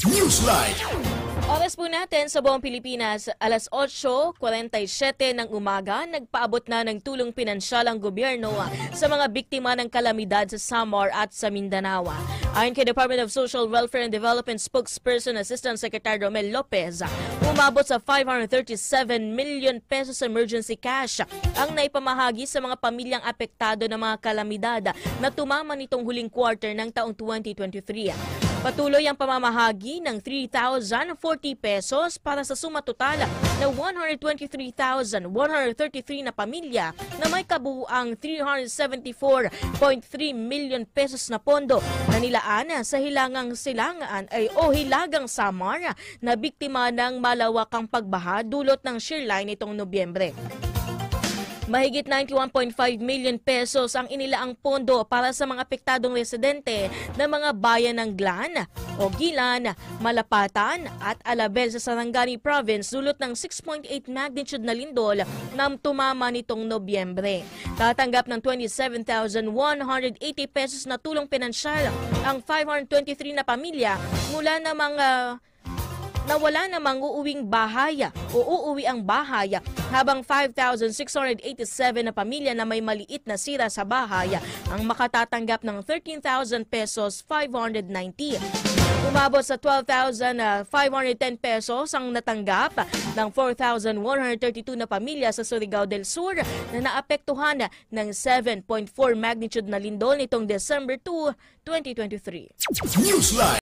Newsline. Oras po natin sa buong Pilipinas, alas 8:47 ng umaga, nagpaabot na ng tulong pinansyal ang gobyerno sa mga biktima ng kalamidad sa Samar at sa Mindanao. Ayon kay Department of Social Welfare and Development Spokesperson Assistant Secretary Romel Lopez, umabot sa 537 million pesos emergency cash ang naipamahagi sa mga pamilyang apektado ng mga kalamidad na tumama nitong huling quarter ng taong 2023. Patuloy ang pamamahagi ng 3,040 pesos para sa suma total na 123,133 na pamilya na may kabuuang 374.3 million pesos na pondo na nilaan sa hilagang Samar na biktima ng malawakang pagbaha dulot ng shearline nitong Nobyembre. Mahigit 91.5 million pesos ang inilaang pondo para sa mga apektadong residente ng mga bayan ng Glan, Ogilan, Malapatan at Alabel sa Sarangani Province dulot ng 6.8 magnitude na lindol na tumama nitong Nobyembre. Tatanggap ng 27,180 pesos na tulong pinansyal ang 523 na pamilya mula na mga nawala namang uuwi ang bahay habang 5,687 na pamilya na may maliit na sira sa bahay ang makatatanggap ng 13,000 pesos 590. Umabot sa 12,510 pesos ang natanggap ng 4,132 na pamilya sa Surigao del Sur na naapektuhan ng 7.4 magnitude na lindol nitong December 2, 2023. Newsline.